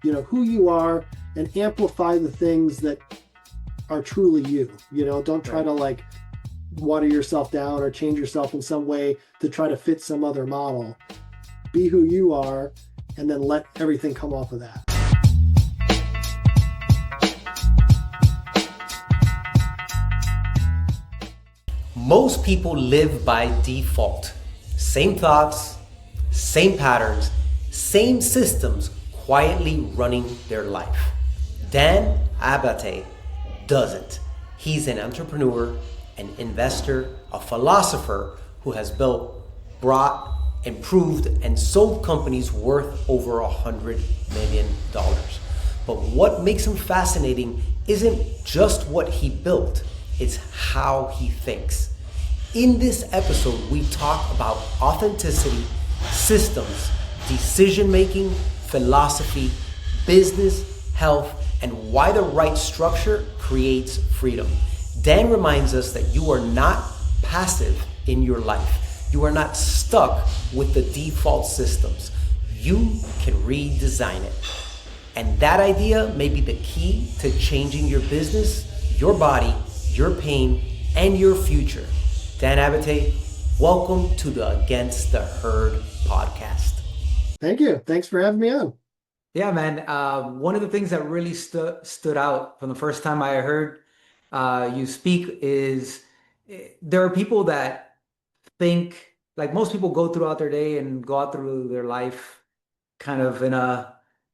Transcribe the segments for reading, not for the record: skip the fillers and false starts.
who you are and amplify the things that are truly you. Don't try Right. to like water yourself down or change yourself in some way to try to fit some other model. Be who you are, and then let everything come off of that. Most people live by default. Same thoughts, same patterns, same systems quietly running their life. Dan Abbate doesn't. He's an entrepreneur, an investor, a philosopher who has built, brought, improved, and sold companies worth over $100 million. But what makes him fascinating isn't just what he built, it's how he thinks. In this episode, we talk about authenticity, systems, decision-making, philosophy, business, health, and why the right structure creates freedom. Dan reminds us that you are not passive in your life. You are not stuck with the default systems. You can redesign it. And that idea may be the key to changing your business, your body, your pain, and your future. Dan Abbate, welcome to the Against the Herd podcast. Thank you. Thanks for having me on. Yeah, man. One of the things that really stood out from the first time I heard you speak is there are people that think, like most people go throughout their day and go out through their life kind of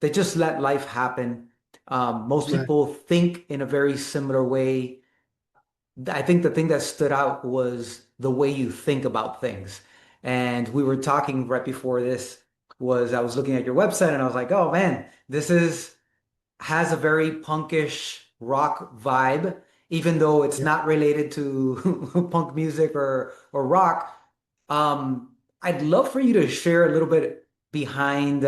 they just let life happen. Most Right. people think in a very similar way. I think the thing that stood out was the way you think about things. And we were talking right before this was I was looking at your website and I was like, oh man, this is has a very punkish rock vibe, even though it's Yeah. not related to punk music or rock. I'd love for you to share a little bit behind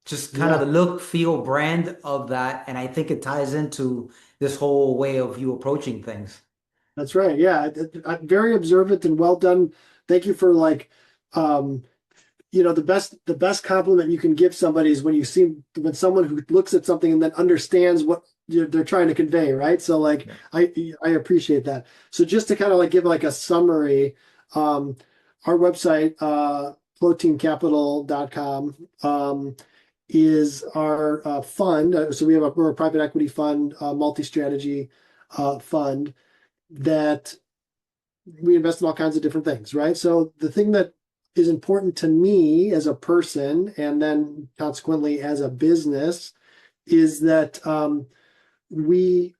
just kind of Yeah. the look, feel, brand of that. And I think it ties into this whole way of you approaching things. That's right. Yeah. I'm very observant and well done. Thank you for like, um, the best compliment you can give somebody is when someone who looks at something and then understands what they're trying to convey, right? So like Yeah. I appreciate that. So just to kind of like give like a summary, um, our website, clotinecapital.com, is our fund. So we're a private equity fund, multi-strategy fund that we invest in all kinds of different things, right? So the thing that is important to me as a person and then consequently as a business is that we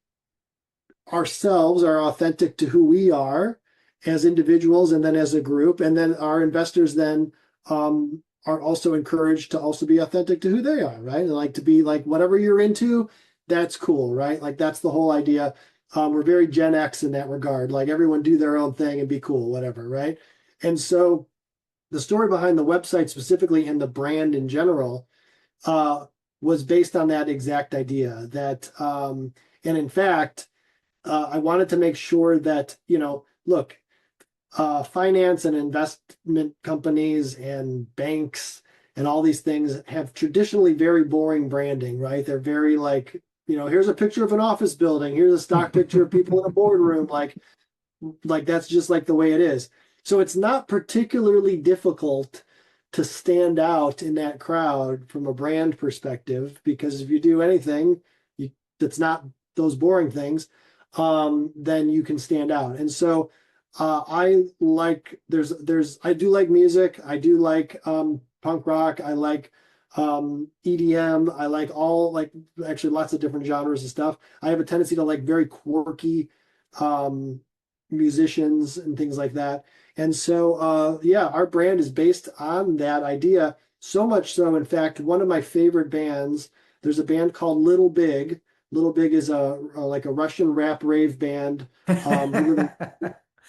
ourselves are authentic to who we are as individuals and then as a group. And then our investors then are also encouraged to also be authentic to who they are, right? And like to be like whatever you're into, that's cool, right? Like that's the whole idea. We're very Gen X in that regard. Like everyone do their own thing and be cool, whatever, right? And so the story behind the website specifically and the brand in general uh, was based on that exact idea. And in fact, I wanted to make sure that look, finance and investment companies and banks and all these things have traditionally very boring branding, right? They're very like, here's a picture of an office building, here's a stock picture of people in a boardroom, like that's just like the way it is. So it's not particularly difficult to stand out in that crowd from a brand perspective, because if you do anything that's not those boring things, then you can stand out. And so I like I do like music. I do like punk rock. I like EDM. I like all like actually lots of different genres and stuff. I have a tendency to like very quirky um, musicians and things like that. And so yeah, our brand is based on that idea. So much so, in fact, one of my favorite bands, there's a band called Little Big. Little Big is like a Russian rap rave band.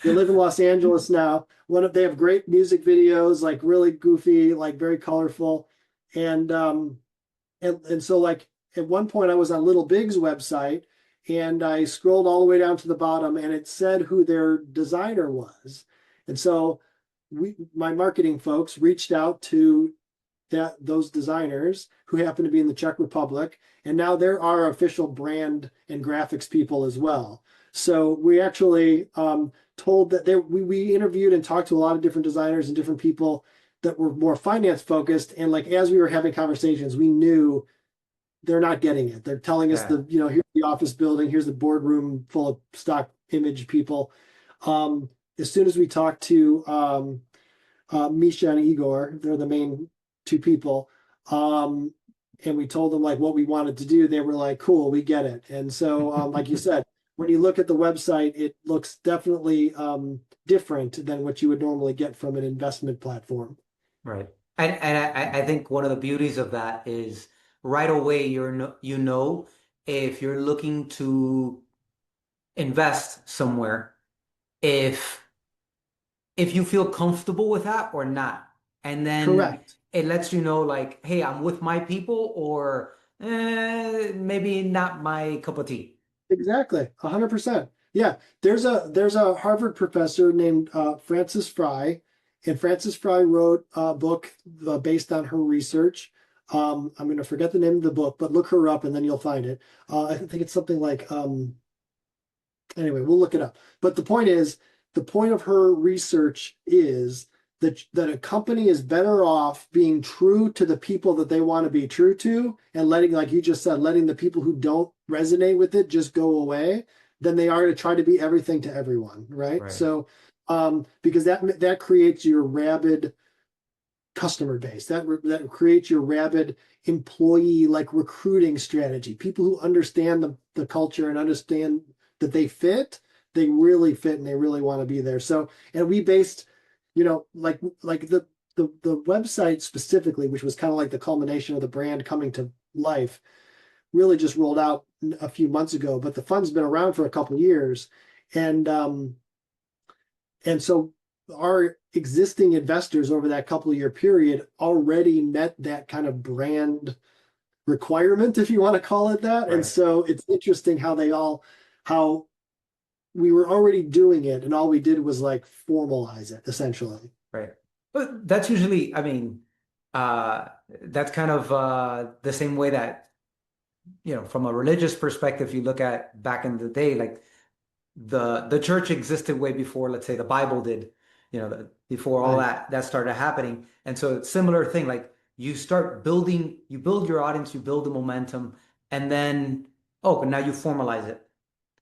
They live in Los Angeles now. They have great music videos, like really goofy, like very colorful. And and so like at one point I was on Little Big's website and I scrolled all the way down to the bottom and it said who their designer was. And so my marketing folks reached out to those designers who happen to be in the Czech Republic, and now they're our official brand and graphics people as well. So we actually told that we interviewed and talked to a lot of different designers and different people that were more finance focused. And like as we were having conversations, we knew they're not getting it. They're telling us Yeah. here's the office building, here's the boardroom full of stock image people. As soon as we talked to Misha and Igor, they're the main two people. And we told them like what we wanted to do. They were like, cool, we get it. And so, like you said, when you look at the website, it looks definitely different than what you would normally get from an investment platform. Right. And I think one of the beauties of that is right away you know if you're looking to invest somewhere, if you feel comfortable with that or not. And then Correct. it lets you know like, hey, I'm with my people or maybe not my cup of tea. Exactly. 100%. Yeah. There's a Harvard professor named Frances Fry, and Frances Fry wrote a book based on her research. I'm going to forget the name of the book, but look her up and then you'll find it. I think it's something like anyway, we'll look it up. But the point of her research is that a company is better off being true to the people that they want to be true to and letting, like you just said, letting the people who don't resonate with it just go away than they are to try to be everything to everyone, right? Right. So, because that creates your rabid customer base, that creates your rabid employee like recruiting strategy. People who understand the culture and understand that they really fit and they really want to be there. So, and we based, like the website specifically, which was kind of like the culmination of the brand coming to life, really just rolled out a few months ago, but the fund's been around for a couple of years. And so our existing investors over that couple of year period already met that kind of brand requirement, if you want to call it that. And Right. so it's interesting how we were already doing it and all we did was like formalize it essentially. Right. But that's usually, I mean, that's kind of the same way that, from a religious perspective, you look at back in the day, like the church existed way before, let's say, the Bible did, before all Right. that started happening. And so it's similar thing, like you build your audience, you build the momentum, and then, oh, now you formalize it.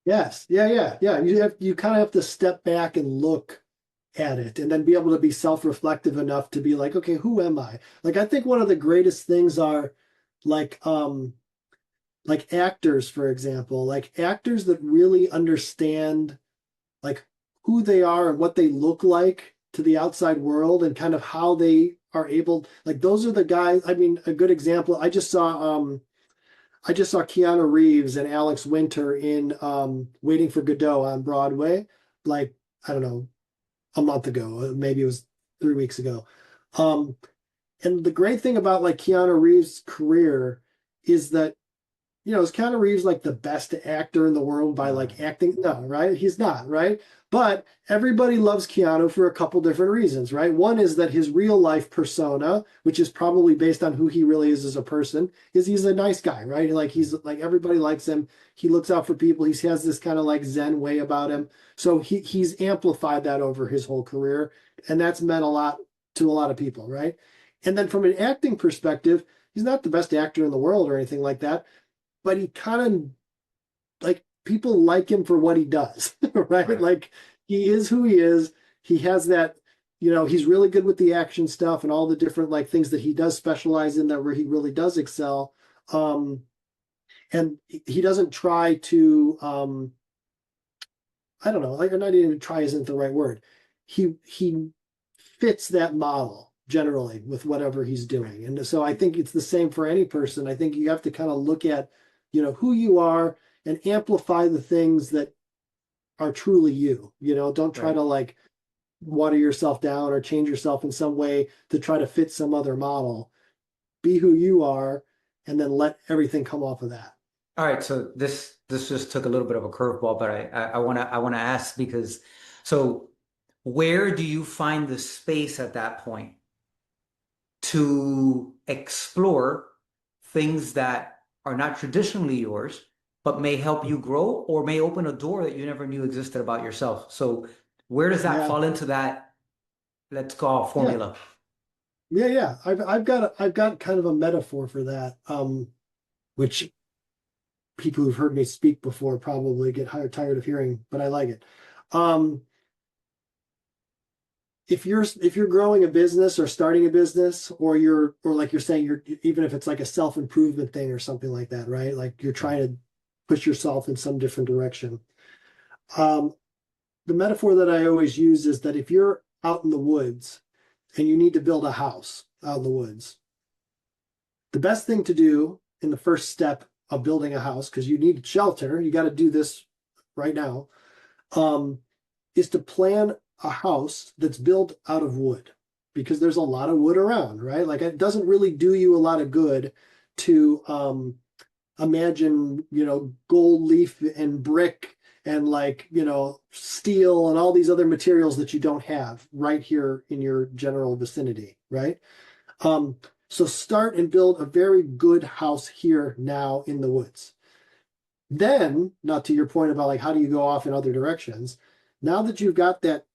Yes. Yeah. You kind of have to step back and look at it and then be able to be self-reflective enough to be like, okay, who am I? Like I think one of the greatest things are like actors, for example, like actors that really understand like who they are and what they look like to the outside world and kind of how they are able, like those are the guys. I mean, a good example, I just saw Keanu Reeves and Alex Winter in Waiting for Godot on Broadway, like, I don't know, a month ago, maybe it was 3 weeks ago. Um, and the great thing about like Keanu Reeves' career is that, is Keanu Reeves like the best actor in the world by No. like acting? No, right? He's not, right? But everybody loves Keanu for a couple different reasons, right? One is that his real life persona, which is probably based on who he really is as a person, is he's a nice guy, right? Like he's like everybody likes him. He looks out for people. He has this kind of like Zen way about him. So he's amplified that over his whole career, and that's meant a lot to a lot of people, right? And then from an acting perspective, he's not the best actor in the world or anything like that, but he kind of like people like him for what he does, right? Right. Like he is who he is. He has that, he's really good with the action stuff and all the different like things that he does specialize in that where he really does excel. And he doesn't try to, I don't know, like not even try isn't the right word. He fits that model generally with whatever he's doing. And so I think it's the same for any person. I think you have to kind of look at, who you are and amplify the things that are truly you. Don't try Right. to like water yourself down or change yourself in some way to try to fit some other model. Be who you are and then let everything come off of that. All right, so this just took a little bit of a curveball, but I wanna ask because so where do you find the space at that point to explore things that are not traditionally yours, but may help you grow or may open a door that you never knew existed about yourself. So where does that Yeah. fall into that, let's call Yeah. formula? Yeah. I've got kind of a metaphor for that, which people who've heard me speak before probably get tired of hearing, but I like it. Um, if you're growing a business or starting a business, or like you're saying, you're, even if it's like a self-improvement thing or something like that, right? Like you're trying to push yourself in some different direction. Um, the metaphor that I always use is that if you're out in the woods and you need to build a house out in the woods, the best thing to do in the first step of building a house, because you need shelter, you got to do this right now, is to plan a house that's built out of wood, because there's a lot of wood around, right? Like it doesn't really do you a lot of good to imagine, gold leaf and brick and like, steel and all these other materials that you don't have right here in your general vicinity, right? Um, so start and build a very good house here now in the woods. Then, not to your point about like how do you go off in other directions, now that you've got that,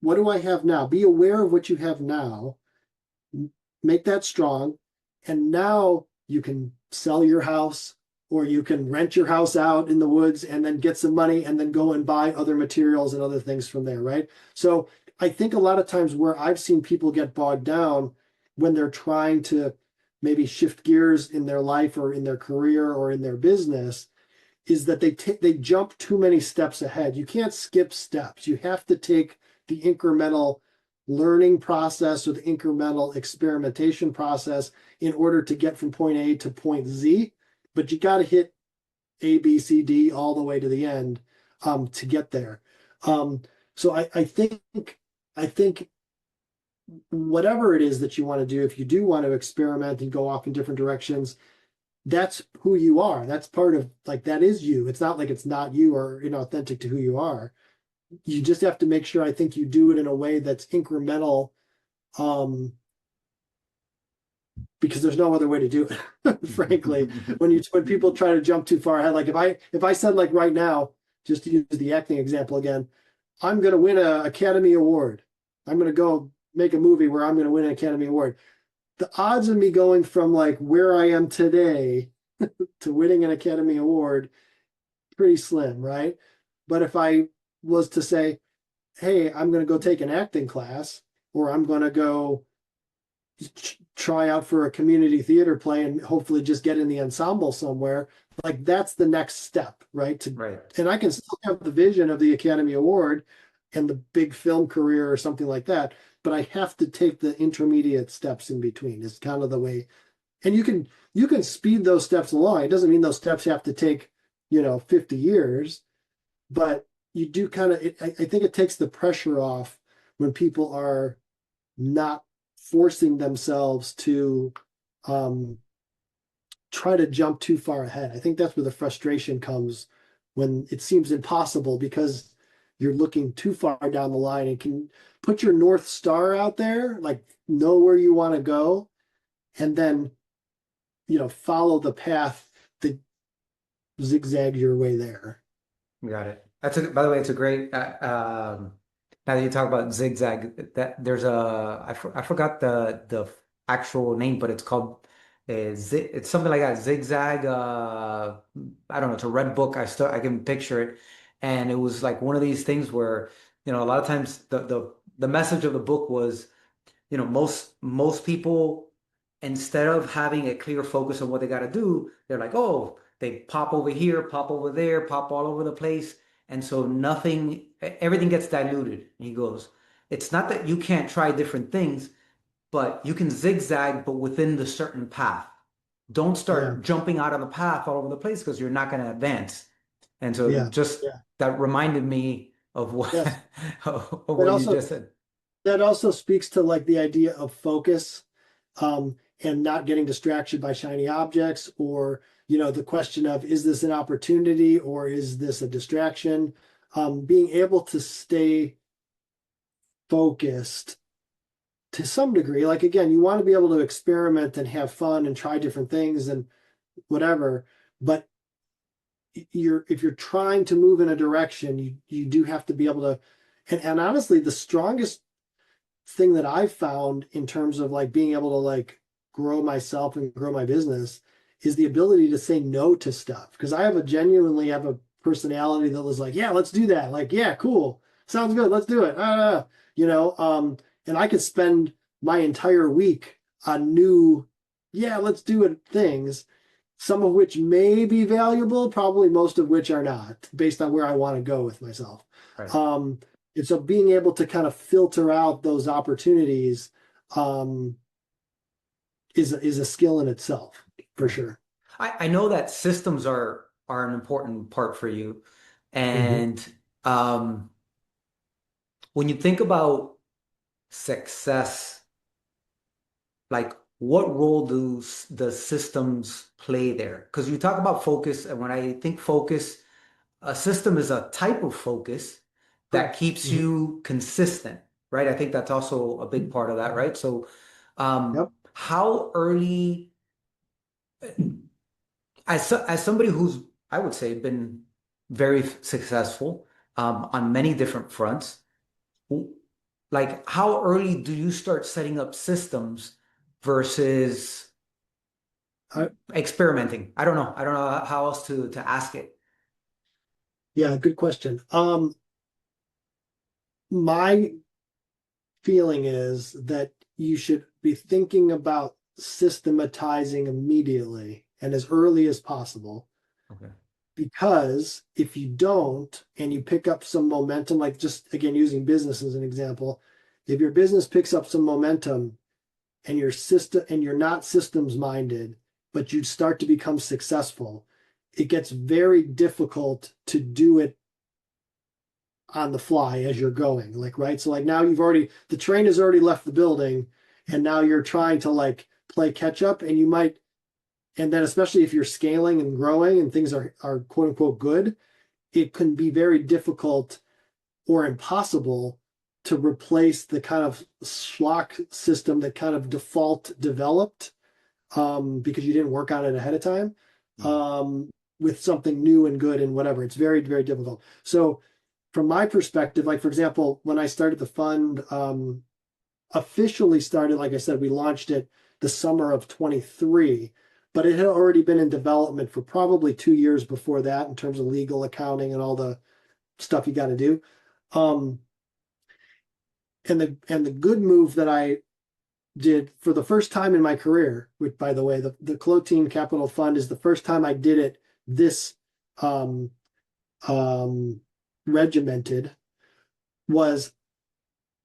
what do I have now? Be aware of what you have now, make that strong, and now you can sell your house or you can rent your house out in the woods and then get some money and then go and buy other materials and other things from there, right? So I think a lot of times where I've seen people get bogged down when they're trying to maybe shift gears in their life or in their career or in their business is that they jump too many steps ahead. You can't skip steps. You have to take the incremental learning process or the incremental experimentation process in order to get from point A to point Z. But you got to hit A, B, C, D all the way to the end to get there. So I think whatever it is that you want to do, if you do want to experiment and go off in different directions, that's who you are. That's part of, like, that is you. It's not like it's not you or inauthentic to who you are. You just have to make sure, I think, you do it in a way that's incremental, because there's no other way to do it, frankly. When people try to jump too far ahead, like if I said, like, right now, just to use the acting example again, I'm going to win an Academy Award. I'm going to go make a movie where I'm going to win an Academy Award. The odds of me going from like where I am today to winning an Academy Award, pretty slim, right? But if I was to say, hey, I'm going to go take an acting class, or I'm going to go try out for a community theater play and hopefully just get in the ensemble somewhere, like that's the next step, right? Right. And I can still have the vision of the Academy Award and the big film career or something like that, but I have to take the intermediate steps in between is kind of the way. And you can speed those steps along. It doesn't mean those steps have to take 50 years, but you do kind of, I think it takes the pressure off when people are not forcing themselves to try to jump too far ahead. I think that's where the frustration comes, when it seems impossible because you're looking too far down the line, and can put your North Star out there, like know where you want to go, and then follow the path that zigzag your way there. Got it. By the way, it's a great, now that you talk about zigzag, that there's I forgot the actual name, but it's called, it's something like that, zigzag, I don't know, it's a red book. I can picture it. And it was like one of these things where, a lot of times the message of the book was, most people, instead of having a clear focus on what they got to do, they're like, oh, they pop over here, pop over there, pop all over the place. And so everything gets diluted. He goes, it's not that you can't try different things, but you can zigzag, but within the certain path. Don't start jumping out of the path all over the place, because you're not going to advance. And so that reminded me of what, Yes. of what you just said. That also speaks to like the idea of focus, and not getting distracted by shiny objects, or the question of, is this an opportunity or is this a distraction? Being able to stay focused to some degree. Like again, you want to be able to experiment and have fun and try different things and whatever. But if you're trying to move in a direction, you do have to be able to. And honestly, the strongest thing that I've found in terms of like being able to like grow myself and grow my business is the ability to say no to stuff. Because I genuinely have a personality that was like, yeah, let's do that. Like, yeah, cool. Sounds good. Let's do it. And I could spend my entire week on new, yeah, let's do it things, some of which may be valuable, probably most of which are not, based on where I want to go with myself. Right. And so being able to kind of filter out those opportunities is a skill in itself, for sure. I know that systems are an important part for you. Mhm. And when you think about success, like what role the systems play there? Because you talk about focus, and when I think focus, a system is a type of focus that Correct. keeps you consistent, right? I think that's also a big part of that, right? So, Yep. how early, as somebody who's, I would say, been very successful on many different fronts, like how early do you start setting up systems versus I, experimenting? I don't know. I don't know how else to ask it. yeah, good question. My feeling is that you should be thinking about systematizing immediately and as early as possible. Okay. Because if you don't and you pick up some momentum, like just again using business as an example, if your business picks up some momentum and you're not systems minded, but you start to become successful, it gets very difficult to do it on the fly as you're going. Like, right. So like now the train has already left the building and now you're trying to like play catch up and and then especially if you're scaling and growing and things are quote unquote good, it can be very difficult or impossible to replace the kind of schlock system that kind of default developed because you didn't work on it ahead of time with something new and good and whatever. It's very, very difficult. So from my perspective, like for example, when I started the fund, officially started, like I said, we launched it the summer of 23, but it had already been in development for probably 2 years before that in terms of legal accounting and all the stuff you got to do. Um, and the good move that I did for the first time in my career, which by the way, the Clotine Capital Fund is the first time I did it this um, regimented, was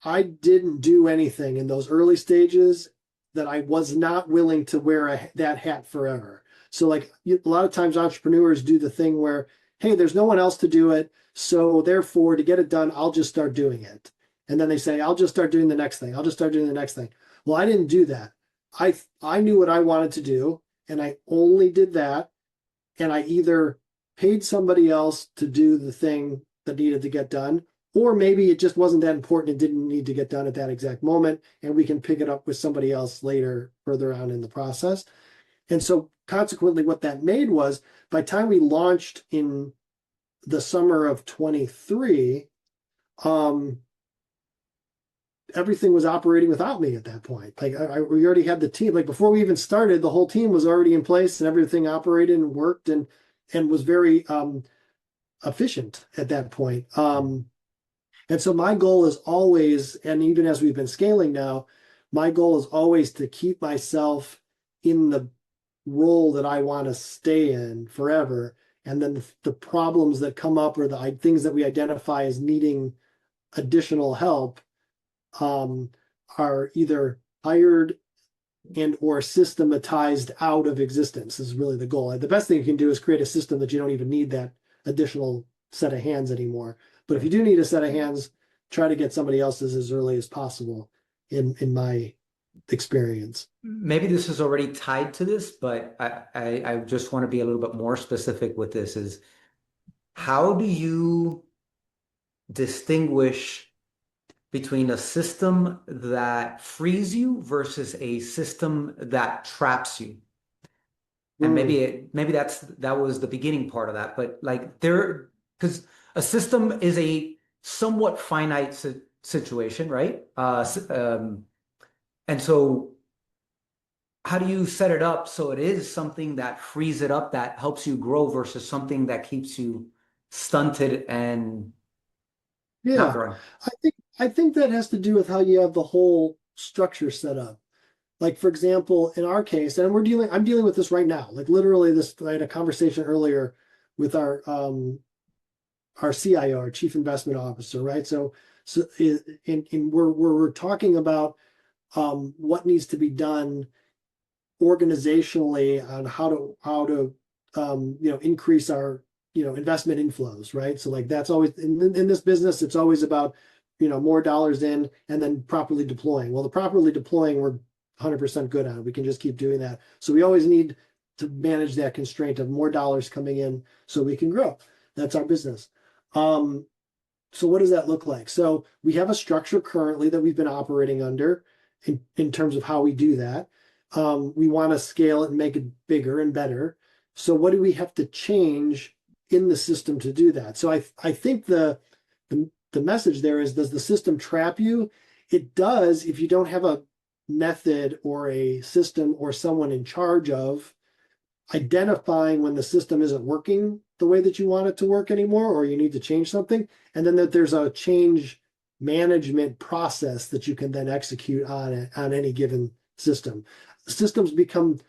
I didn't do anything in those early stages that I was not willing to wear that hat forever. So like a lot of times entrepreneurs do the thing where, hey, there's no one else to do it. So therefore to get it done, I'll just start doing it. And then they say, I'll just start doing the next thing. I'll just start doing the next thing. Well, I didn't do that. I knew what I wanted to do and I only did that. And I either paid somebody else to do the thing that needed to get done, or maybe it just wasn't that important. It didn't need to get done at that exact moment. And we can pick it up with somebody else later, further on in the process. And so consequently, what that made was by the time we launched in the summer of 23, everything was operating without me at that point. Like we already had the team. Like before we even started, the whole team was already in place and everything operated and worked and was very efficient at that point. And so my goal is always, and even as we've been scaling now, my goal is always to keep myself in the role that I want to stay in forever. And then the problems that come up or the things that we identify as needing additional help are either hired and or systematized out of existence is really the goal. The best thing you can do is create a system that you don't even need that additional set of hands anymore. But if you do need a set of hands, try to get somebody else's as early as possible in my experience. Maybe this is already tied to this, but I just want to be a little bit more specific with this is how do you distinguish between a system that frees you versus a system that traps you. And Mm, maybe that was the beginning part of that, but like there, because a system is a somewhat finite situation, right? And so how do you set it up so it is something that frees it up, that helps you grow versus something that keeps you stunted and not yeah. growing? I think that has to do with how you have the whole structure set up. Like for example, in our case, and I'm dealing with this right now. Like literally this, I had a conversation earlier with our CIO, our Chief Investment Officer, right? And we're talking about what needs to be done organizationally on how to increase our investment inflows, right? So like that's always in this business, it's always about more dollars in and then properly deploying. Well, the properly deploying we're 100% good at. We can just keep doing that. So we always need to manage that constraint of more dollars coming in so we can grow. That's our business. Um, so what does that look like? So we have a structure currently that we've been operating under in terms of how we do that. We want to scale it and make it bigger and better. So what do we have to change in the system to do that? So I think the message there is, does the system trap you? It does if you don't have a method or a system or someone in charge of identifying when the system isn't working the way that you want it to work anymore, or you need to change something, and then that there's a change management process that you can then execute on any given system. Systems become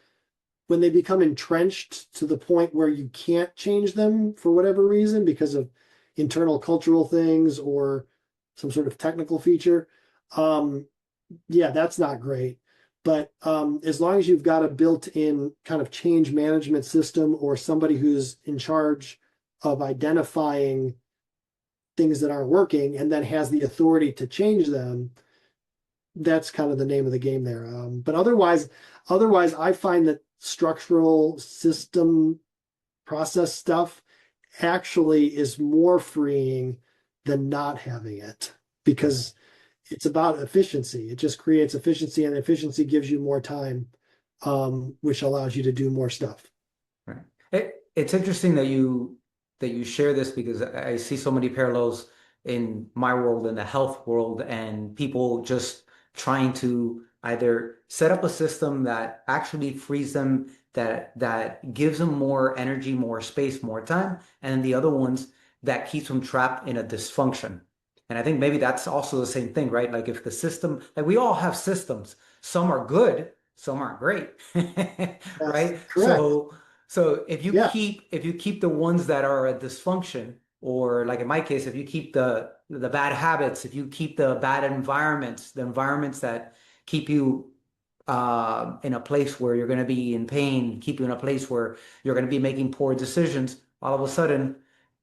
when they become entrenched to the point where you can't change them for whatever reason because of internal cultural things or some sort of technical feature. Yeah, that's not great. But as long as you've got a built-in kind of change management system or somebody who's in charge of identifying things that aren't working and then has the authority to change them, that's kind of the name of the game there. But otherwise, I find that structural system process stuff actually is more freeing than not having it because it's about efficiency. It just creates efficiency, and efficiency gives you more time, which allows you to do more stuff. Right. It's interesting that you share this because I see so many parallels in my world, in the health world, and people just trying to either set up a system that actually frees them, that gives them more energy, more space, more time, and then the other ones that keeps them trapped in a dysfunction. And I think maybe that's also the same thing, right? Like if the system, like we all have systems, some are good, some aren't great, That's right? correct. So Yeah, if you keep the ones that are a dysfunction, or like in my case, if you keep the bad habits, if you keep the bad environments, the environments that keep you in a place where you're going to be in pain, keep you in a place where you're going to be making poor decisions, all of a sudden,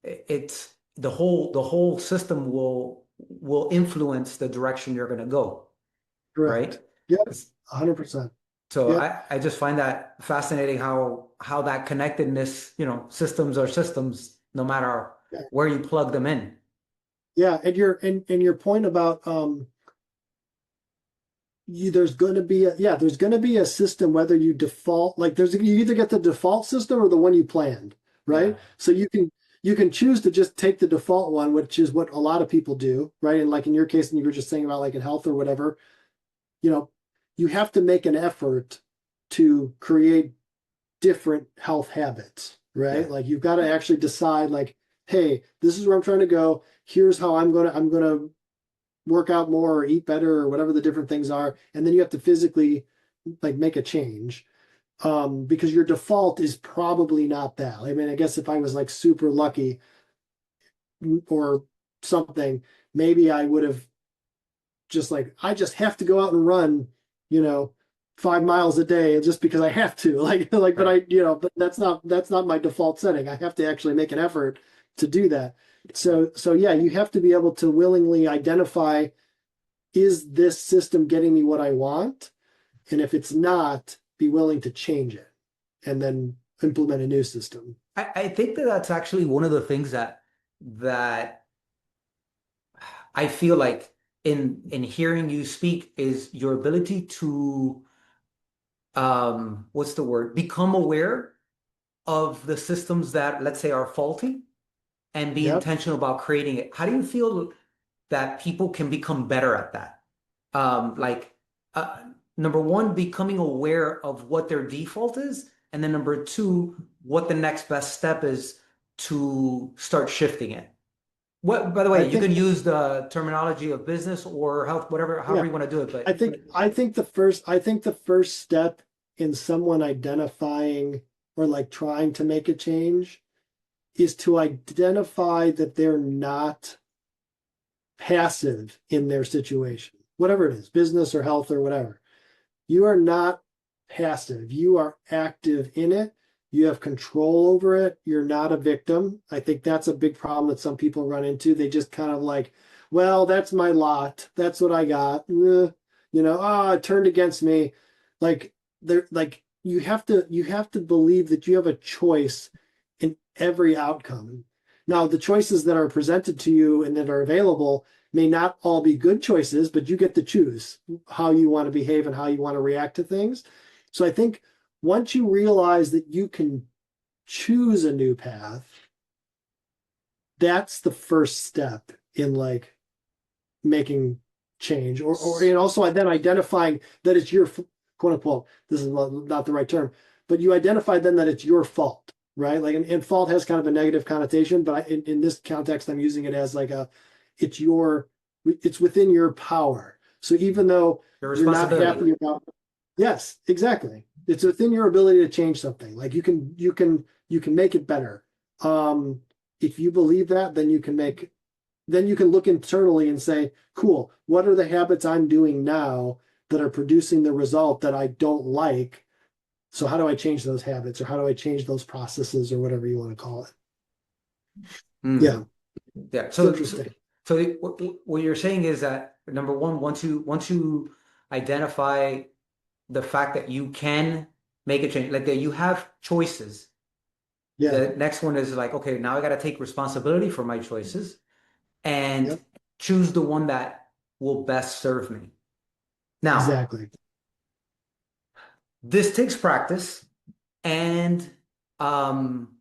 it's the whole system will influence the direction you're going to go, right? correct. Yep, 100%. So Yep. I just find that fascinating how that connectedness, systems are systems no matter Yeah. where you plug them in. Yeah, and your point about there's going to be there's going to be a system whether you default like you either get the default system or the one you planned, Yeah. right? So you can choose to just take the default one, which is what a lot of people do, right? And like in your case, and you were just saying about like in health or whatever, you know, you have to make an effort to create different health habits, Yeah. right? Like you've got to actually decide like, hey, this is where I'm trying to go. Here's how I'm gonna work out more or eat better or whatever the different things are. And then you have to physically like make a change. Because your default is probably not that. I mean, I guess if I was like super lucky or something, maybe I would have just like I just have to go out and run, you know, 5 miles a day just because I have to. But Right. but that's not my default setting. I have to actually make an effort to do that. So yeah, you have to be able to willingly identify, is this system getting me what I want? And if it's not, be willing to change it and then implement a new system. I think that that's actually one of the things that I feel like in hearing you speak is your ability to what's the word? Become aware of the systems that, let's say, are faulty and be Yep. intentional about creating it. How do you feel that people can become better at that? Like, number one, becoming aware of what their default is, and then number two, what the next best step is to start shifting it. What, by the I way, you think, can use the terminology of business or health, whatever, however yeah, you want to do it, I but think, I think the first step in someone identifying or like trying to make a change is to identify that they're not passive in their situation, whatever it is, business or health or whatever. You are not passive. You are active in it. You have control over it. You're not a victim. I think that's a big problem that some people run into. They just kind of like, well, that's my lot. That's what I got. It turned against me. Like they're like you have to believe that you have a choice in every outcome. Now, the choices that are presented to you and that are available may not all be good choices, but you get to choose how you want to behave and how you want to react to things. So I think once you realize that you can choose a new path, that's the first step in like making change or and also then identifying that it's your quote unquote, this is not the right term, but you identify then that it's your fault, right? Like, and fault has kind of a negative connotation, but in this context, I'm using it as like it's within your power. So even though your you're not responsibility. happy about, yes, exactly. It's within your ability to change something. Like you can make it better. If you believe that, then you can look internally and say, cool, what are the habits I'm doing now that are producing the result that I don't like? So how do I change those habits or how do I change those processes or whatever you want to call it? Mm. Yeah, Yeah. it's interesting. So what you're saying is that number one, once you identify the fact that you can make a change, like that you have choices. Yeah, The next one is like, okay, now I got to take responsibility for my choices and yep, choose the one that will best serve me. Now, exactly. this takes practice, and um,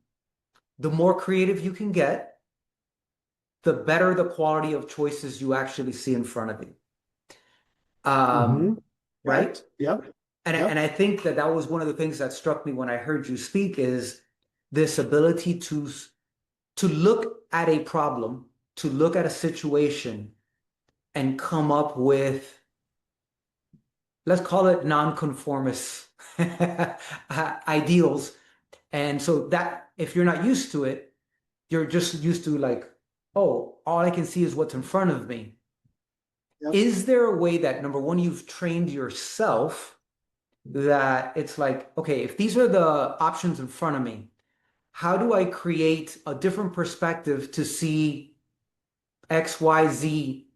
the more creative you can get, the better the quality of choices you actually see in front of you. Hmm. Right? Correct. Yep, And yep. I think that that was one of the things that struck me when I heard you speak is this ability to look at a problem, to look at a situation and come up with, let's call it nonconformist ideals. And so that if you're not used to it, you're just used to like, oh, all I can see is what's in front of me. Yep. Is there a way that number one, you've trained yourself that it's like, okay, if these are the options in front of me, how do I create a different perspective to see X, Y, Z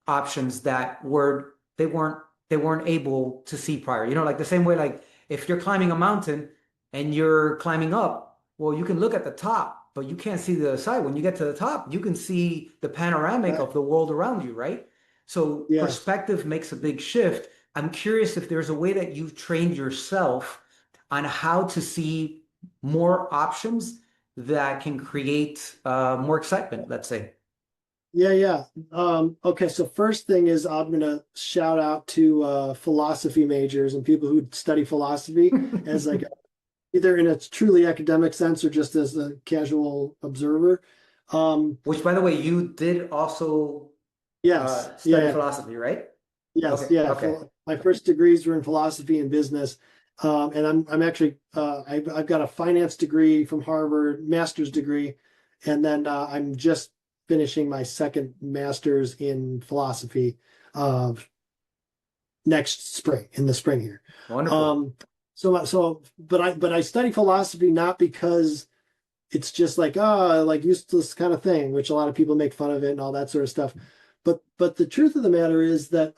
options that they weren't able to see prior. Like the same way, like if you're climbing a mountain and you're climbing up, well, you can look at the top, but you can't see the side. When you get to the top, you can see the panoramic Right. of the world around you, right? So Yes. perspective makes a big shift. I'm curious if there's a way that you've trained yourself on how to see more options that can create more excitement, let's say. Yeah, yeah. Okay, so first thing is I'm gonna shout out to philosophy majors and people who study philosophy as like either in a truly academic sense or just as a casual observer. Um, Which, by the way, you did also yes, yeah, study yeah. philosophy, right? Yes, Okay, yeah. okay. My first degrees were in philosophy and business, and I'm actually I've got a finance degree from Harvard, master's degree, and then I'm just finishing my second master's in philosophy uh, next spring in the spring here. Wonderful. Um, but I study philosophy not because it's just like like useless kind of thing, which a lot of people make fun of it and all that sort of stuff. But the truth of the matter is that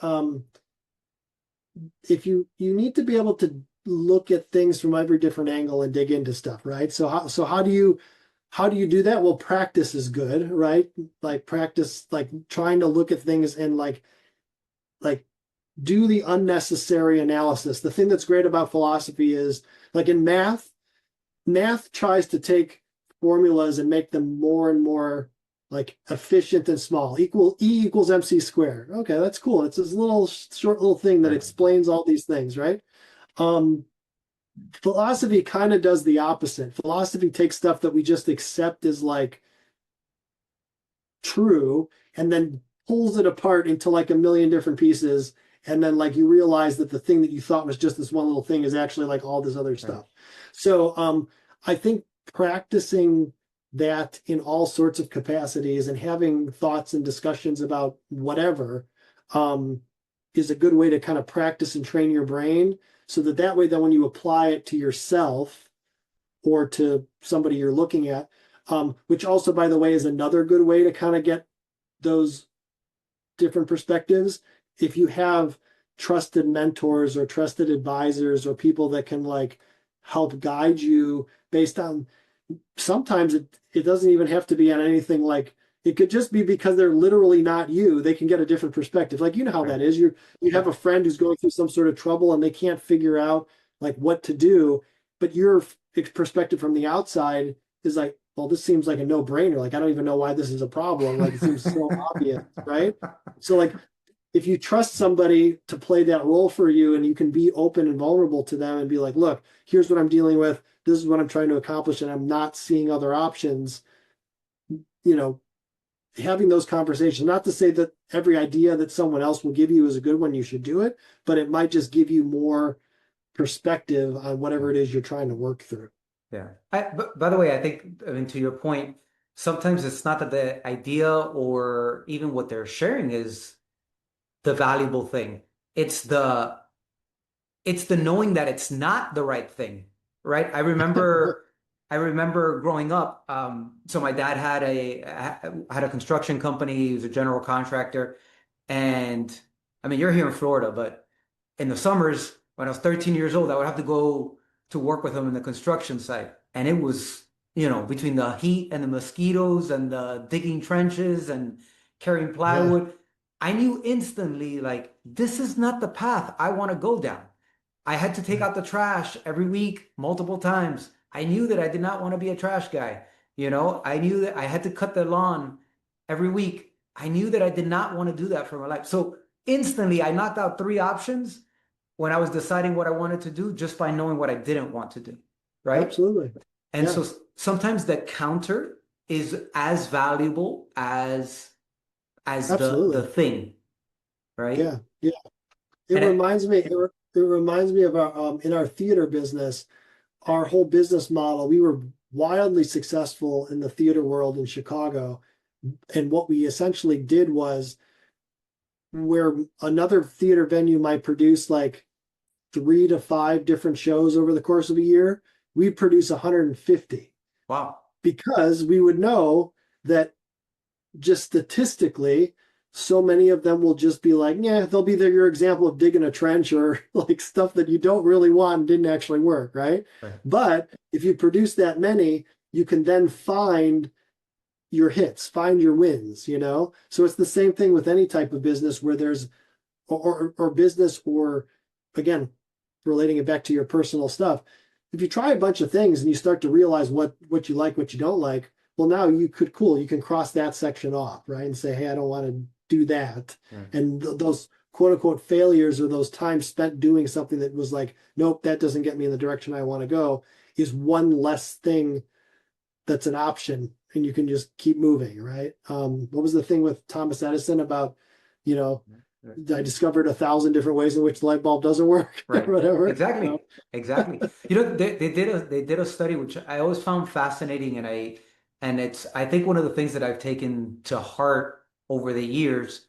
if you need to be able to look at things from every different angle and dig into stuff, right? So how do you do that? Well, practice is good, right? Like practice, like trying to look at things and like like do the unnecessary analysis. The thing that's great about philosophy is like in math tries to take formulas and make them more and more like efficient and small. E equals MC squared. Okay, that's cool. It's this little short little thing that Right. explains all these things, right? Um, Philosophy kind of does the opposite. Philosophy takes stuff that we just accept as like true and then pulls it apart into like a million different pieces. And then like you realize that the thing that you thought was just this one little thing is actually like all this other Right. stuff. So I think practicing that in all sorts of capacities and having thoughts and discussions about whatever is a good way to kind of practice and train your brain so that that way then when you apply it to yourself or to somebody you're looking at, which also, by the way, is another good way to kind of get those different perspectives. If you have trusted mentors or trusted advisors or people that can like help guide you based on, sometimes it doesn't even have to be on anything like, it could just be because they're literally not you. They can get a different perspective. Like, you know how Right. that is. You have a friend who's going through some sort of trouble and they can't figure out like what to do, but your perspective from the outside is like, well, this seems like a no-brainer. Like, I don't even know why this is a problem. Like, it seems so obvious, right? So, like, if you trust somebody to play that role for you and you can be open and vulnerable to them and be like, look, here's what I'm dealing with. This is what I'm trying to accomplish, and I'm not seeing other options, you know, having those conversations, not to say that every idea that someone else will give you is a good one, you should do it, but it might just give you more perspective on whatever it is you're trying to work through. Yeah. But by the way, I think, I mean, to your point, sometimes it's not that the idea or even what they're sharing is the valuable thing. It's the knowing that it's not the right thing, right? I remember growing up. So my dad had a construction company. He was a general contractor, and I mean, you're here in Florida, but in the summers when I was 13 years old, I would have to go to work with him in the construction site, and it was, between the heat and the mosquitoes and the digging trenches and carrying Yeah, plywood, I knew instantly like this is not the path I want to go down. I had to take yeah, out the trash every week, multiple times. I knew that I did not want to be a trash guy. I knew that I had to cut the lawn every week. I knew that I did not want to do that for my life. So instantly, I knocked out three options when I was deciding what I wanted to do just by knowing what I didn't want to do. Right. absolutely. And Yeah, so sometimes that counter is as valuable as the absolutely. thing. Right. Yeah, yeah. It And reminds me, it reminds me of our in our theater business, our whole business model. We were wildly successful in the theater world in Chicago. And what we essentially did was where another theater venue might produce like 3 to 5 different shows over the course of a year, we produce 150 wow. because we would know that just statistically, so many of them will just be like, yeah, they'll be there, your example of digging a trench or like stuff that you don't really want and didn't actually work, right? Right. But if you produce that many, you can then find your hits, find your wins, you know? So it's the same thing with any type of business where there's, or business, or again, relating it back to your personal stuff. If you try a bunch of things and you start to realize what you like, what you don't like, well, now you can cross that section off, right? And say, hey, I don't want to do that. Right. And those quote unquote failures or those times spent doing something that was like, nope, that doesn't get me in the direction I want to go, is one less thing that's an option, and you can just keep moving, right? What was the thing with Thomas Edison about, you know, I discovered 1,000 different ways in which the light bulb doesn't work, or Right. whatever. Exactly. Exactly. They did a study which I always found fascinating, and I think one of the things that I've taken to heart over the years,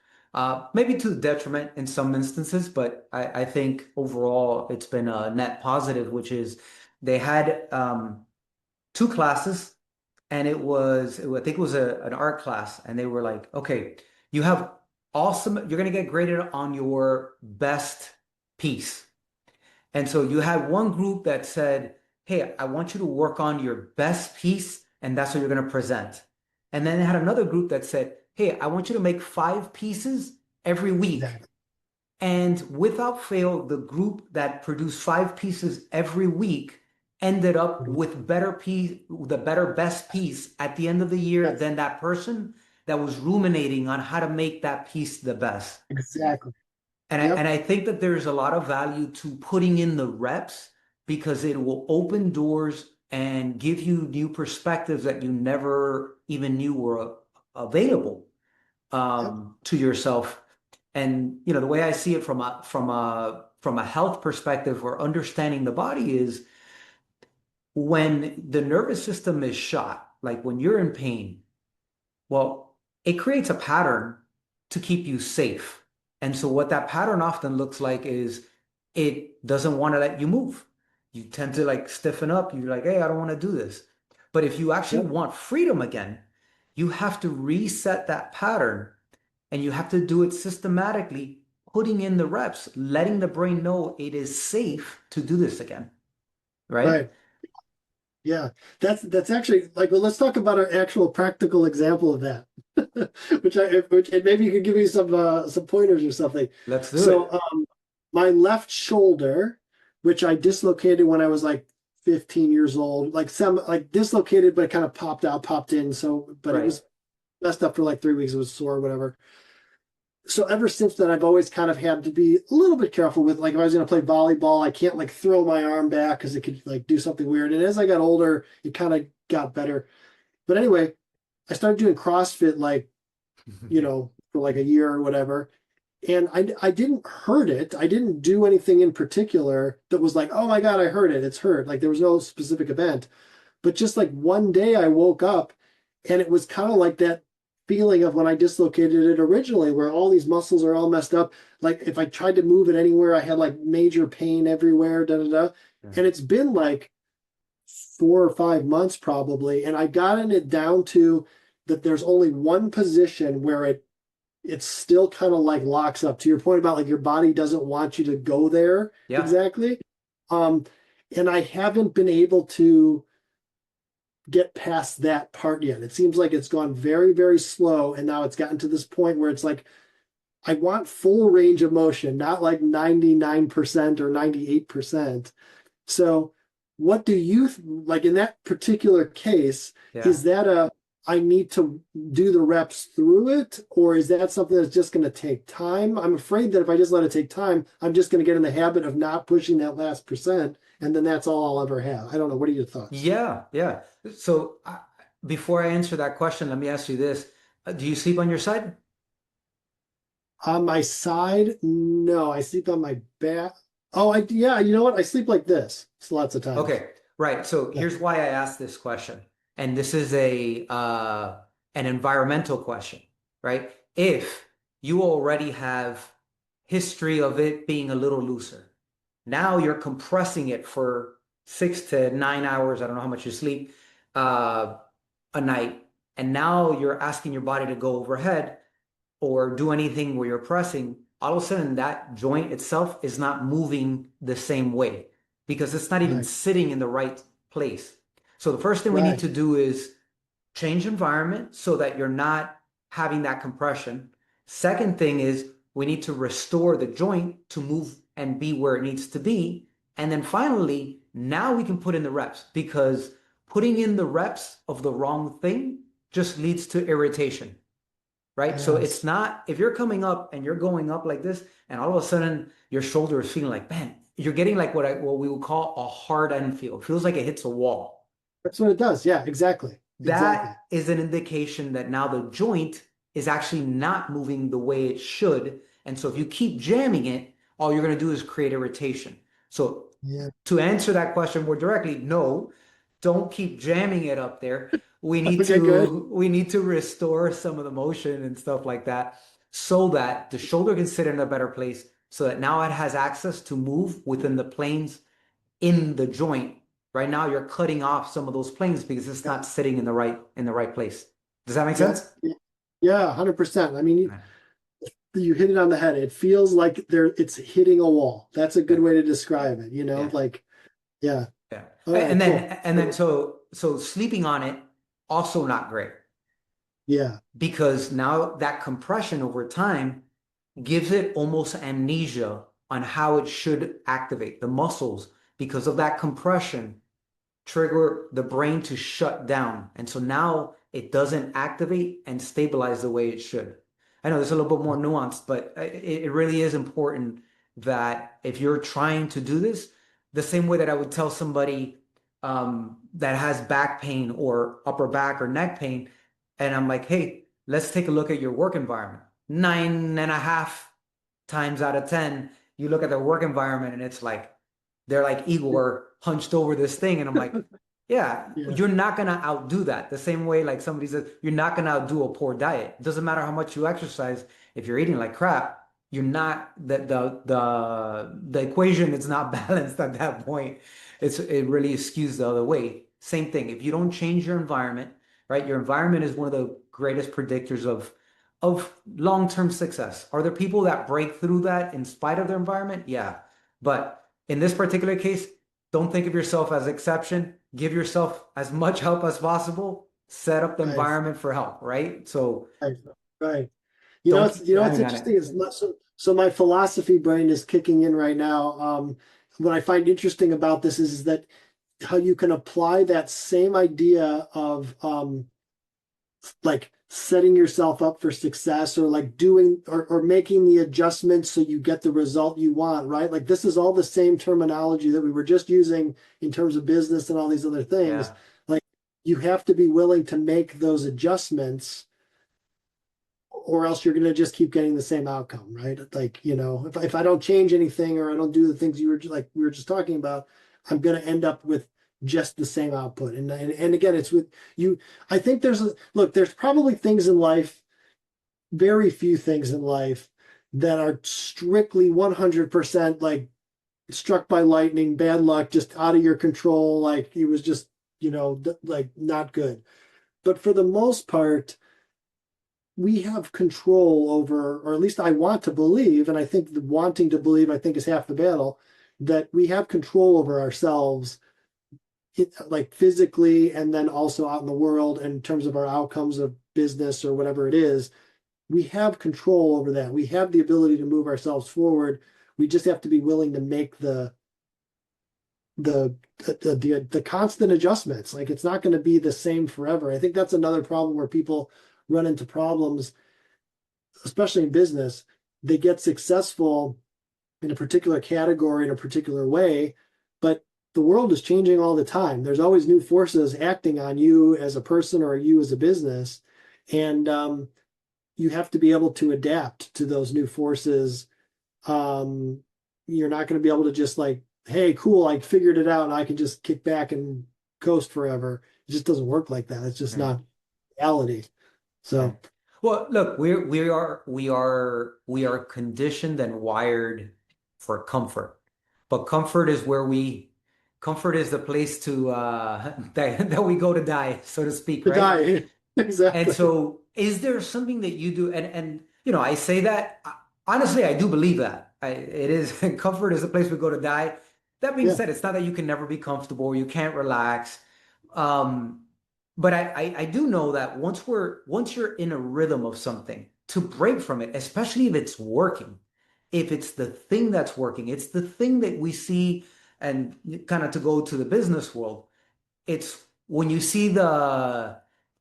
maybe to the detriment in some instances, but I think overall it's been a net positive, which is they had two classes, and I think it was an art class, and they were like, okay, you have you're gonna get graded on your best piece. And so you had one group that said, hey, I want you to work on your best piece, and that's what you're going to present. And then they had another group that said, hey, I want you to make 5 pieces every week. Exactly. And without fail, the group that produced 5 pieces every week ended up with the better best piece at the end of the year Yes, than that person that was ruminating on how to make that piece the best. exactly. And Yep. I think that there's a lot of value to putting in the reps because it will open doors and give you new perspectives that you never even knew were available Yep. to yourself. And the way I see it from a health perspective or understanding the body is when the nervous system is shot, like when you're in pain, well, it creates a pattern to keep you safe. And so what that pattern often looks like is it doesn't want to let you move. You tend to like stiffen up. You're like, hey, I don't want to do this. But if you actually Yep. want freedom again, you have to reset that pattern and you have to do it systematically, putting in the reps, letting the brain know it is safe to do this again. Right? Right. Yeah. That's actually like, well, let's talk about an actual practical example of that. Which and maybe you could give me some pointers or something. Let's do So it. my left shoulder, which I dislocated when I was like 15 years old, like dislocated, but it kind of popped in. So, but it Right. was messed up for like 3 weeks. It was sore, whatever. So ever since then, I've always kind of had to be a little bit careful with, like, if I was going to play volleyball, I can't like throw my arm back because it could like do something weird. And as I got older, it kind of got better. But anyway, I started doing CrossFit like, for like a year or whatever. And I didn't hurt it. I didn't do anything in particular that was like, oh my God, I hurt it. It's hurt. Like there was no specific event. But just like one day I woke up and it was kind of like that feeling of when I dislocated it originally, where all these muscles are all messed up. Like if I tried to move it anywhere, I had like major pain everywhere, da da da. And it's been like 4 or 5 months probably. And I gotten it down to that there's only one position where it's still kind of like locks up, to your point about like your body doesn't want you to go there Yeah. exactly. Um, and I haven't been able to get past that part yet. It seems like it's gone very, very slow. And now it's gotten to this point where it's like, I want full range of motion, not like 99% or 98%. So what do you like in that particular case? Yeah. Is that I need to do the reps through it, or is that something that's just going to take time? I'm afraid that if I just let it take time, I'm just going to get in the habit of not pushing that last percent, and then that's all I'll ever have. I don't know. What are your thoughts? Yeah. Yeah. So before I answer that question, let me ask you this. Do you sleep on your side? On my side, no, I sleep on my back. Oh, yeah, you know what? I sleep like this. It's lots of times. Okay. Right. So Yeah. here's why I asked this question. And this is an environmental question, right? If you already have history of it being a little looser, now you're compressing it for 6 to 9 hours. I don't know how much you sleep a night. And now you're asking your body to go overhead or do anything where you're pressing, all of a sudden that joint itself is not moving the same way because it's not even Right. sitting in the right place. So the first thing we need Right. to do is change environment so that you're not having that compression. Second thing is we need to restore the joint to move and be where it needs to be. And then finally, now we can put in the reps because putting in the reps of the wrong thing just leads to irritation, right? So it's Yes. not, if you're coming up and you're going up like this, and all of a sudden your shoulder is feeling like, man, you're getting like what we would call a hard end feel. It feels like it hits a wall. That's what it does. Yeah, exactly. Exactly. That is an indication that now the joint is actually not moving the way it should. And so if you keep jamming it, all you're going to do is create irritation. So Yeah. to answer that question more directly, no, don't keep jamming it up there. Okay, good. We need to restore some of the motion and stuff like that so that the shoulder can sit in a better place so that now it has access to move within the planes in the joint. Right now you're cutting off some of those planes because it's Yeah. not sitting in the right place. Does that make Yeah. sense? Yeah, 100%. I mean, you hit it on the head. It feels like it's hitting a wall. That's a good Yeah. way to describe it, Yeah. like, yeah. Yeah. All right, And cool. then so sleeping on it also not great Yeah. because now that compression over time gives it almost amnesia on how it should activate the muscles because of that compression trigger the brain to shut down. And so now it doesn't activate and stabilize the way it should. I know there's a little bit more nuanced, but it really is important that if you're trying to do this, the same way that I would tell somebody that has back pain or upper back or neck pain, and I'm like, hey, let's take a look at your work environment. 9.5 times out of 10, you look at their work environment and it's like, they're like Igor hunched over this thing. And I'm like, yeah, Yeah. you're not going to outdo that. The same way, like somebody says, you're not going to outdo a poor diet. It doesn't matter how much you exercise. If you're eating like crap, you're not the equation is not balanced at that point. It really skews the other way. Same thing. If you don't change your environment, right? Your environment is one of the greatest predictors of long-term success. Are there people that break through that in spite of their environment? Yeah. But in this particular case, don't think of yourself as exception. Give yourself as much help as possible. Set up the Right. environment for help, right? So Right. Right. don't keep What's depending on interesting it. is so my philosophy brain is kicking in right now. What I find interesting about this is that how you can apply that same idea of like setting yourself up for success, or like doing or making the adjustments so you get the result you want, right? Like this is all the same terminology that we were just using in terms of business and all these other things. Yeah. Like you have to be willing to make those adjustments, or else you're going to just keep getting the same outcome, right? Like, if I don't change anything, or I don't do the things we were just talking about, I'm going to end up with just the same output. And again, it's with you. I think there's probably things in life, very few things in life that are strictly 100% like struck by lightning, bad luck, just out of your control. Like it was just, like not good. But for the most part, we have control over, or at least I want to believe, and I think the wanting to believe, I think, is half the battle, that we have control over ourselves, like physically, and then also out in the world, and in terms of our outcomes of business or whatever it is. We have control over that. We have the ability to move ourselves forward. We just have to be willing to make the constant adjustments. Like it's not going to be the same forever. I think that's another problem where people run into problems, especially in business. They get successful in a particular category in a particular way, but the world is changing all the time. There's always new forces acting on you as a person or you as a business, and you have to be able to adapt to those new forces. You're not going to be able to just like, hey, cool, I figured it out and I can just kick back and coast forever. It just doesn't work like that. It's just Right. not reality. So Right. Well, look, we are conditioned and wired for comfort. But comfort is the place to that we go to die, so to speak, to right? die. And Exactly. so is there something that you do? And I say that honestly, I do believe that. It is comfort is the place we go to die. That being Yeah. said, it's not that you can never be comfortable, you can't relax. Um, but I do know that once you're in a rhythm of something, to break from it, especially if it's working, if it's the thing that's working, it's the thing that we see, and kind of to go to the business world, it's when you see the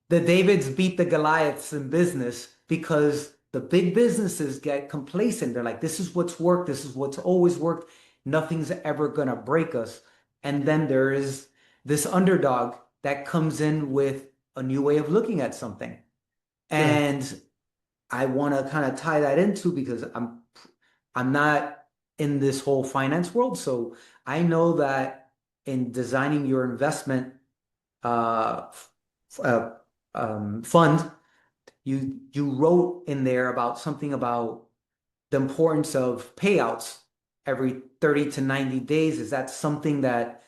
Davids beat the Goliaths in business because the big businesses get complacent. They're like, this is what's worked, this is what's always worked, nothing's ever gonna break us. And then there is this underdog that comes in with a new way of looking at something. Yeah. And I want to kind of tie that into because I'm not in this whole finance world, so I know that in designing your investment uh, uh, fund, you wrote in there about something about the importance of payouts every 30 to 90 days. Is that something that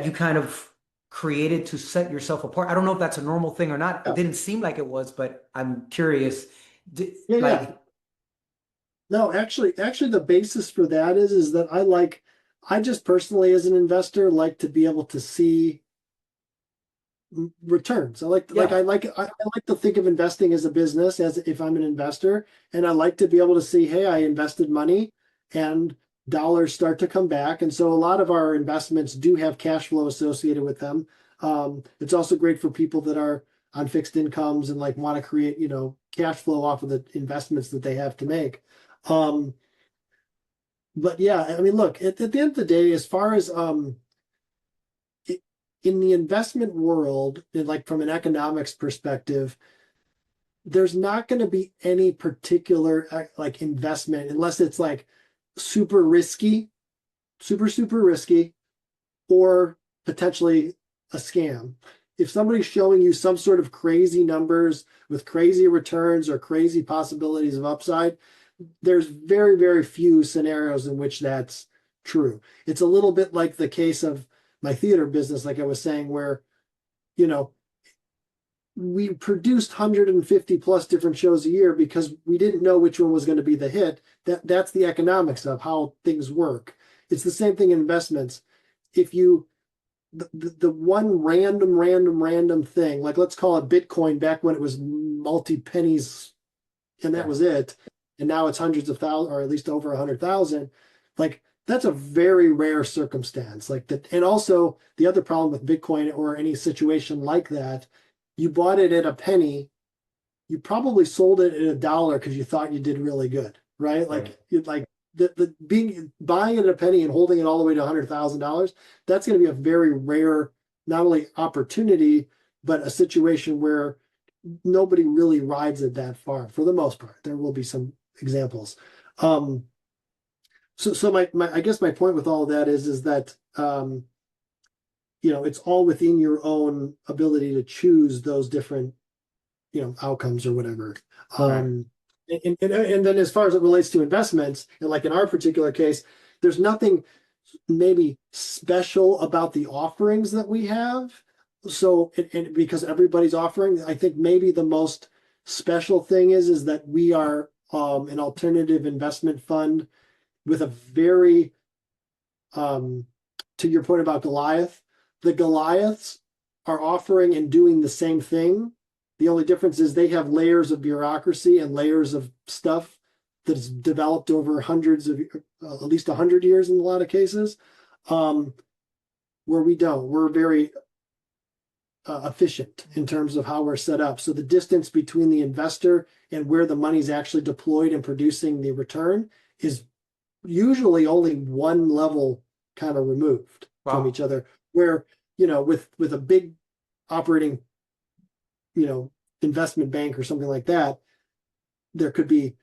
you kind of created to set yourself apart? I don't know if that's a normal thing or not. It Yeah. didn't seem like it was, but I'm curious. Yeah. Yeah. Like, No, actually the basis for that is that I just personally as an investor like to be able to see returns. Yeah. I like to think of investing as a business, as if I'm an investor, and I like to be able to see, hey, I invested money and dollars start to come back. And so a lot of our investments do have cash flow associated with them. It's also great for people that are on fixed incomes and like want to create, cash flow off of the investments that they have to make. Um, but yeah, I mean, look, at the end of the day, as far as in the investment world, like from an economics perspective, there's not going to be any particular like investment unless it's like super risky, super risky, or potentially a scam. If somebody's showing you some sort of crazy numbers with crazy returns or crazy possibilities of upside, there's very few scenarios in which that's true. It's a little bit like the case of my theater business, like I was saying, where, you know, we produced 150 plus different shows a year because we didn't know which one was going to be the hit. That's the economics of how things work. It's the same thing in investments. If you the one random thing, like let's call it Bitcoin back when it was multi pennies and that Yeah. was it, and now it's hundreds of thousands or at least over 100,000. Like that's a very rare circumstance. Like that, and also the other problem with Bitcoin or any situation like that, you bought it at a penny, you probably sold it at $1 because you thought you did really good, right? Right. Like you like the being buying it at a penny and holding it all the way to $100,000. That's going to be a very rare, not only opportunity, but a situation where nobody really rides it that far for the most part. There will be some examples. So my I guess my point with all of that is that it's all within your own ability to choose those different outcomes or whatever. Right. And then as far as it relates to investments, and like in our particular case, there's nothing maybe special about the offerings that we have. So, and because everybody's offering, I think maybe the most special thing is that we are an alternative investment fund with a very, to your point about Goliath, the Goliaths are offering and doing the same thing. The only difference is they have layers of bureaucracy and layers of stuff that is developed over hundreds of, at least 100 years in a lot of cases, where we don't. We're very efficient in terms of how we're set up. So the distance between the investor and where the money's actually deployed and producing the return is usually only one level kind of removed from Wow. each other. Where, with a big operating, investment bank or something like that, there could be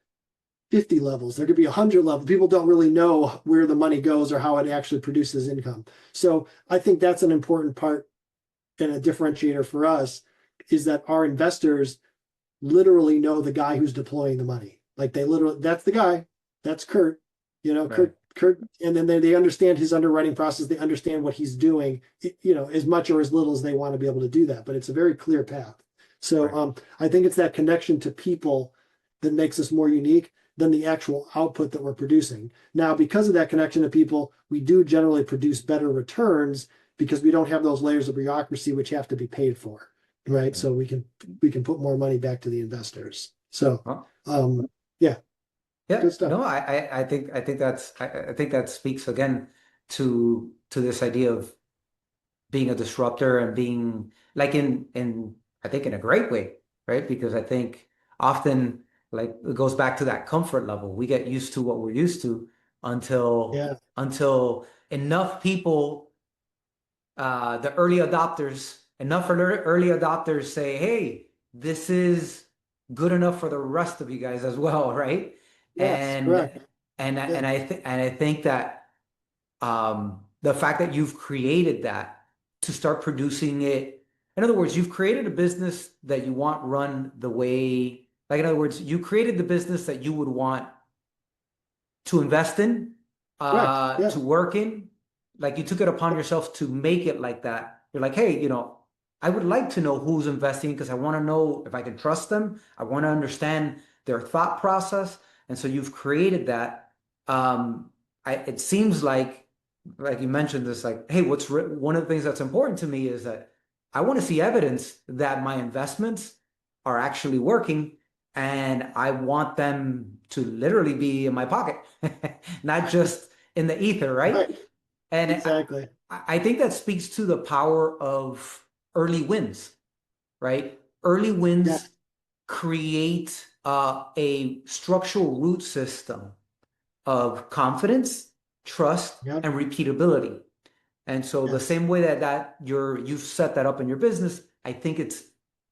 50 levels, there could be 100 levels. People don't really know where the money goes or how it actually produces income. So I think that's an important part and a differentiator for us, is that our investors literally know the guy who's deploying the money. Like that's the guy, that's Kurt, Right. Kurt, and then they understand his underwriting process. They understand what he's doing, as much or as little as they want to be able to do that. But it's a very clear path. So Right. I think it's that connection to people that makes us more unique than the actual output that we're producing. Now, because of that connection to people, we do generally produce better returns because we don't have those layers of bureaucracy which have to be paid for, right? So we can put more money back to the investors. So Well, yeah, yeah. good stuff. No, I think that speaks again to this idea of being a disruptor and being like in I think in a great way, right? Because I think often like it goes back to that comfort level. We get used to what we're used to until Yeah, enough people, the early adopters, early adopters say, hey, this is good enough for the rest of you guys as well, right? yes, And correct. Yeah, and I think that the fact that you've created that to start producing it. In other words, you've created a business that you want run the way, like in other words, you created the business that you would want to invest in, correct. Yeah, to work in. Like you took it upon yourself to make it like that. You're like, hey, I would like to know who's investing because I want to know if I can trust them. I want to understand their thought process. And so you've created that. It seems like you mentioned this, like, hey, one of the things that's important to me is that I want to see evidence that my investments are actually working, and I want them to literally be in my pocket, not just in the ether, right? Right. And Exactly. I think that speaks to the power of early wins, right? Early Yeah. wins create a structural root system of confidence, trust, Yep. and repeatability. And so the Yes. same way that you've set that up in your business, I think it's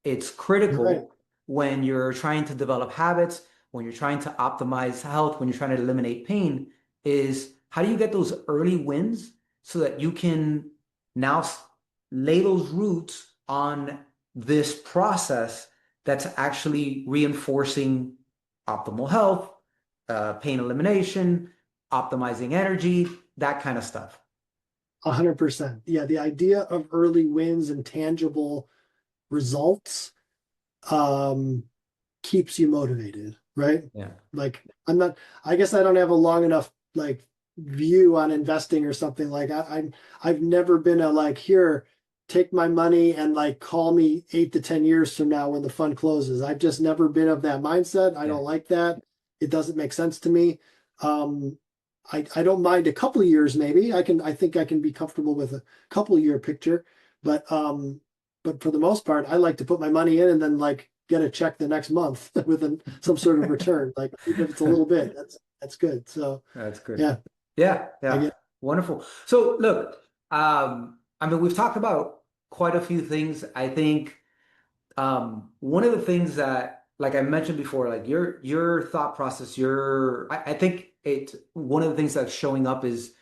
You're right. critical when you're trying to develop habits, when you're trying to optimize health, when you're trying to eliminate pain, is how do you get those early wins so that you can now lay those roots on this process that's actually reinforcing optimal health, pain elimination, optimizing energy, that kind of stuff. 100%. Yeah, the idea of early wins and tangible results um keeps you motivated, right? Yeah. Like I guess I don't have a long enough like view on investing or something. Like I've never been a like, here, take my money and like call me 8 to 10 years from now when the fund closes. I've just never been of that mindset. I Yeah. don't like that. It doesn't make sense to me. Um, I don't mind a couple of years, maybe. I think I can be comfortable with a couple of year picture, but for the most part, I like to put my money in and then like get a check the next month with some sort of return. Like even if it's a little bit, that's good. So That's good. yeah, Yeah, I yeah. get Wonderful. So look, I mean, we've talked about quite a few things. I think one of the things that, like I mentioned before, like your thought process, I think one of the things that's showing up is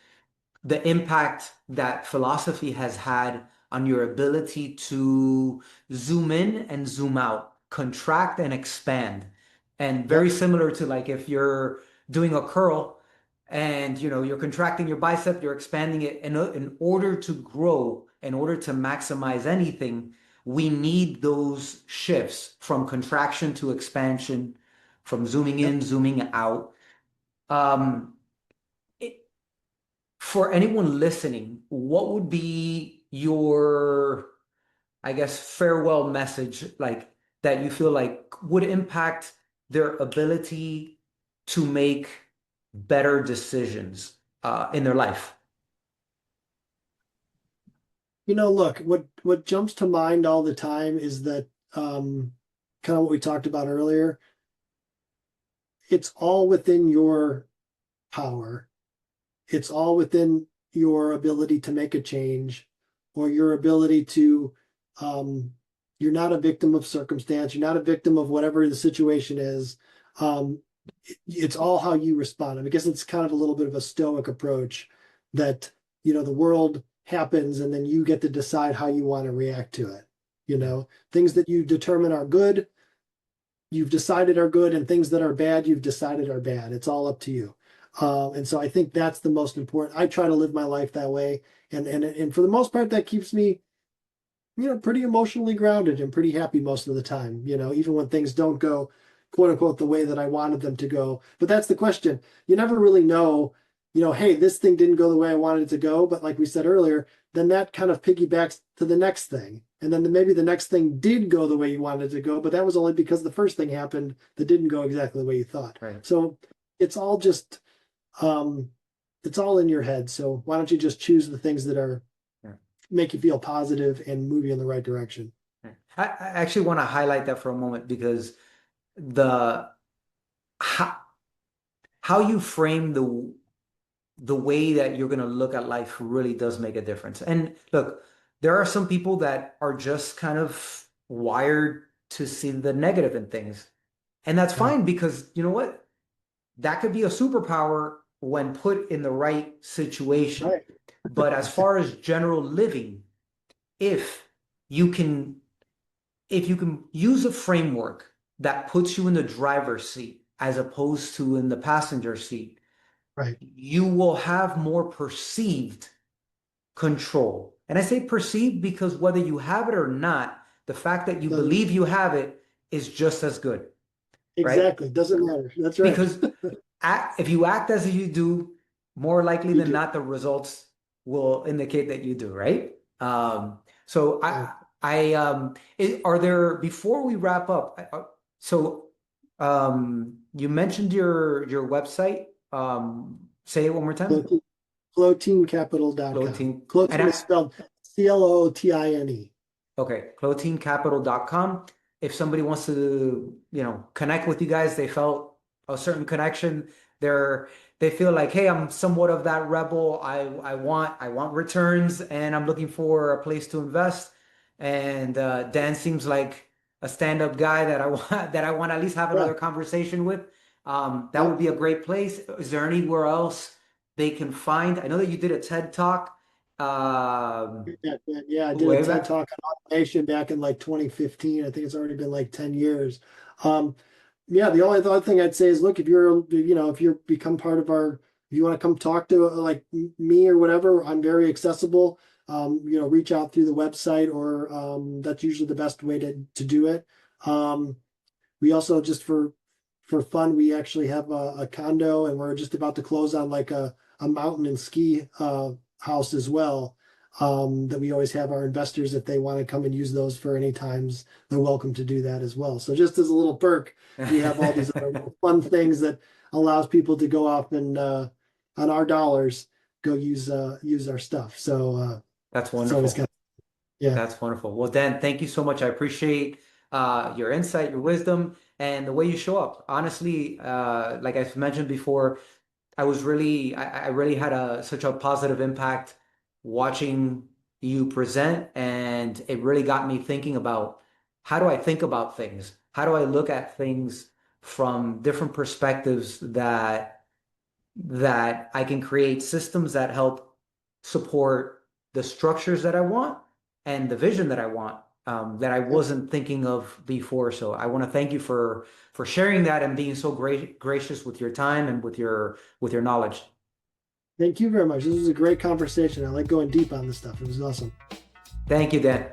the impact that philosophy has had on your ability to zoom in and zoom out, contract and expand. And very yep, similar to like if you're doing a curl and you're contracting your bicep, you're expanding it in order to grow, in order to maximize anything, we need those shifts from contraction to expansion, from zooming yep. in, zooming out. Um, for anyone listening, what would be your, I guess, farewell message, like that you feel like would impact their ability to make better decisions in their life? Look, what jumps to mind all the time is that kind of what we talked about earlier. It's all within your power. It's all within your ability to make a change or your ability to um you're not a victim of circumstance, you're not a victim of whatever the situation is. It's all how you respond. I guess it's kind of a little bit of a stoic approach that the world happens and then you get to decide how you want to react to it. Things that you determine are good, you've decided are good, and things that are bad, you've decided are bad. It's all up to you. And so I think that's the most important. I try to live my life that way, and for the most part, that keeps me, pretty emotionally grounded and pretty happy most of the time. Even when things don't go, quote unquote, the way that I wanted them to go. But that's the question. You never really know. Hey, this thing didn't go the way I wanted it to go. But like we said earlier, then that kind of piggybacks to the next thing. And then maybe the next thing did go the way you wanted it to go, but that was only because the first thing happened that didn't go exactly the way you thought. Right. So it's all just it's all in your head. So why don't you just choose the things that are Yeah. make you feel positive and move you in the right direction? I actually want to highlight that for a moment because the how, how you frame the way that you're going to look at life really does make a difference. And look, there are some people that are just kind of wired to see the negative in things. And that's Right. fine because you know what? That could be a superpower when put in the right situation. Right. But as far as general living, if you can if you can use a framework that puts you in the driver's seat as opposed to in the passenger seat, Right. you will have more perceived control. And I say perceived because whether you have it or not, the fact that you Doesn't believe you have it is just as good, right? exactly. Doesn't matter. That's right. Because if you act as if you do, more likely You than do. not, the results will indicate that you do, right? So Right. Are there, before we wrap up, so you mentioned your website. Say it one more time. ClotineCapital.com. Clotine, and Clotine is spelled Clotine. okay, clotinecapital.com. If somebody wants to, connect with you guys, they felt a certain connection. They feel like, hey, I'm somewhat of that rebel. I want returns, and I'm looking for a place to invest. And Dan seems like a stand-up guy that I want that I want to at least have Yeah. another conversation with. That Yep. would be a great place. Is there anywhere else they can find? I know that you did a TED Talk. Yeah, I did a Way TED back. Talk on automation back in like 2015. I think it's already been like 10 years. Um, yeah, the only other thing I'd say is, look, if you're become part of our, if you want to come talk to like me or whatever, I'm very accessible. Reach out through the website, or that's usually the best way to do it. We also, just for fun, we actually have a condo, and we're just about to close on like a mountain and ski house as well. That we always have our investors, if they want to come and use those for any times, they're welcome to do that as well. So just as a little perk, we have all these other little fun things that allows people to go off and on our dollars go use our stuff. So That's it's always wonderful. got, yeah. That's wonderful. Well, Dan, thank you so much. I appreciate your insight, your wisdom, and the way you show up. Honestly, like I've mentioned before, I really had such a positive impact watching you present, and it really got me thinking about how do I think about things? How do I look at things from different perspectives that I can create systems that help support the structures that I want and the vision that I want, that I wasn't thinking of before. So I want to thank you for sharing that and being so gracious with your time and with your knowledge. Thank you very much. This was a great conversation. I like going deep on this stuff. It was awesome. Thank you, Dan.